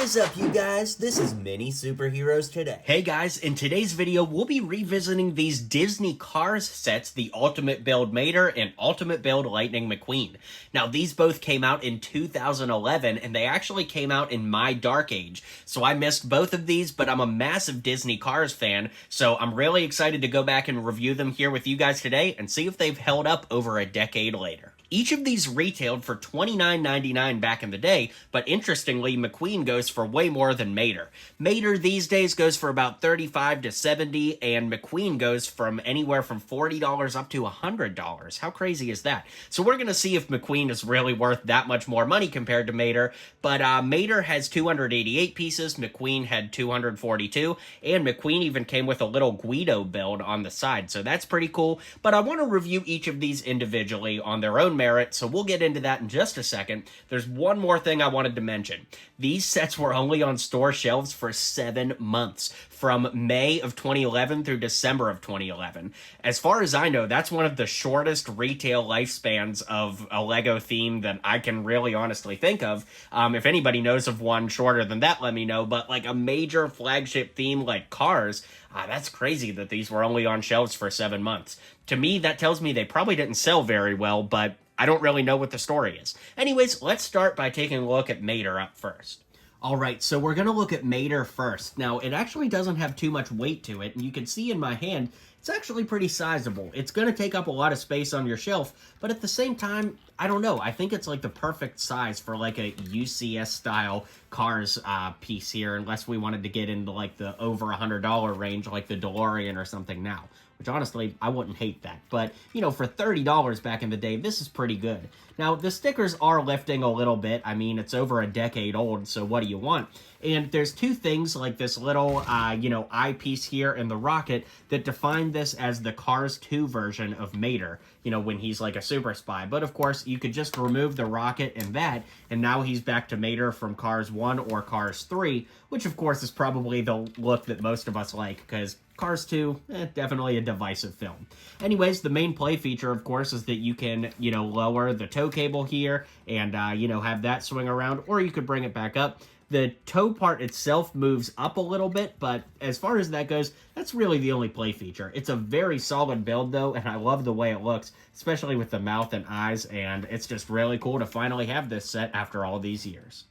is up, you guys? This is MiniSuperHeroes Today. Hey guys, in today's video, we'll be revisiting these Disney Cars sets, the Ultimate Build MATER and Ultimate Build Lightning McQueen. Now, these both came out in 2011, and they actually came out in my dark age. So I missed both of these, but I'm a massive Disney Cars fan, so I'm really excited to go back and review them here with you guys today and see if they've held up over a decade later. Each of these retailed for $29.99 back in the day, but interestingly, McQueen goes for way more than MATER. MATER these days goes for about $35 to $70, and McQueen goes from anywhere from $40 up to $100. How crazy is that? So we're going to see if McQueen is really worth that much more money compared to MATER, but MATER has 288 pieces, McQueen had 242, and McQueen even came with a little Guido build on the side, so that's pretty cool. But I want to review each of these individually on their own merit, so we'll get into that in just a second. There's one more thing I wanted to mention. These sets were only on store shelves for 7 months, from May of 2011 through December of 2011. As far as I know, that's one of the shortest retail lifespans of a LEGO theme that I can really honestly think of. If anybody knows of one shorter than that, let me know, but like a major flagship theme like Cars, that's crazy that these were only on shelves for 7 months. To me, that tells me they probably didn't sell very well, but I don't really know what the story is. Anyways, let's start by taking a look at MATER up first. Alright, so we're going to look at MATER first. Now, it actually doesn't have too much weight to it, and you can see in my hand, it's actually pretty sizable. It's going to take up a lot of space on your shelf, but at the same time, I don't know. I think it's like the perfect size for like a UCS-style Cars piece here, unless we wanted to get into like the over $100 range, like the DeLorean or something now. Which honestly, I wouldn't hate that. But, you know, for $30 back in the day, this is pretty good. Now, the stickers are lifting a little bit. I mean, it's over a decade old, so what do you want? And there's two things, like this little, eyepiece here and the rocket, that define this as the Cars 2 version of MATER, you know, when he's like a super spy. But, of course, you could just remove the rocket and that, and now he's back to MATER from Cars 1 or Cars 3, which, of course, is probably the look that most of us like, because Cars 2, definitely a divisive film. Anyways, the main play feature, of course, is that you can, lower the tow cable here and, have that swing around, or you could bring it back up. The tow part itself moves up a little bit, but as far as that goes, that's really the only play feature. It's a very solid build, though, and I love the way it looks, especially with the mouth and eyes, and it's just really cool to finally have this set after all these years.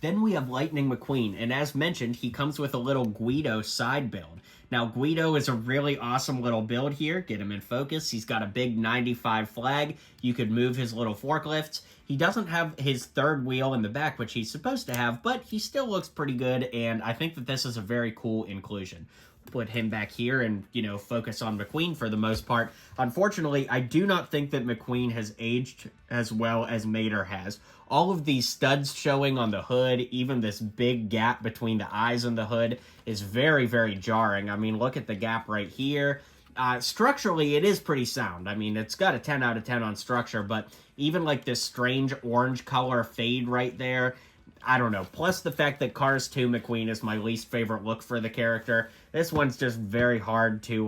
Then we have Lightning McQueen, and as mentioned, he comes with a little Guido side build. Now, Guido is a really awesome little build here. Get him in focus. He's got a big 95 flag. You could move his little forklifts. He doesn't have his third wheel in the back, which he's supposed to have, but he still looks pretty good, and I think that this is a very cool inclusion. Put him back here and, focus on McQueen for the most part. Unfortunately, I do not think that McQueen has aged as well as MATER has. All of these studs showing on the hood, even this big gap between the eyes and the hood, is very, very jarring. I mean, look at the gap right here. Structurally, it is pretty sound. I mean, it's got a 10 out of 10 on structure, but even like this strange orange color fade right there, I don't know. Plus the fact that Cars 2 McQueen is my least favorite look for the character. This one's just very hard to,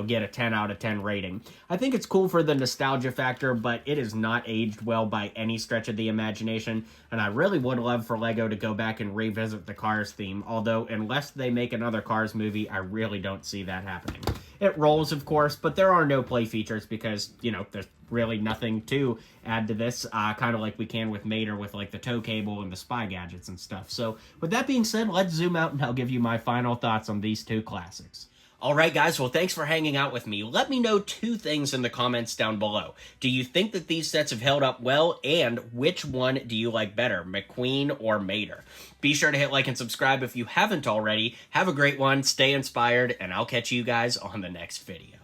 get a 10 out of 10 rating. I think it's cool for the nostalgia factor, but it is not aged well by any stretch of the imagination, and I really would love for LEGO to go back and revisit the Cars theme, although unless they make another Cars movie, I really don't see that happening. It rolls, of course, but there are no play features because, there's really nothing to add to this, kind of like we can with MATER with like the tow cable and the spy gadgets and stuff. So with that being said, let's zoom out and I'll give you my final thoughts on these two classics. Alright guys, well thanks for hanging out with me. Let me know two things in the comments down below. Do you think that these sets have held up well, and which one do you like better, McQueen or MATER? Be sure to hit like and subscribe if you haven't already. Have a great one, stay inspired, and I'll catch you guys on the next video.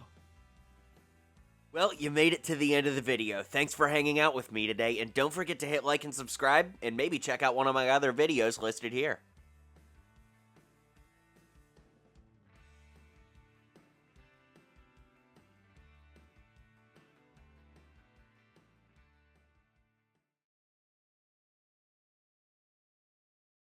Well, you made it to the end of the video. Thanks for hanging out with me today, and don't forget to hit like and subscribe, and maybe check out one of my other videos listed here.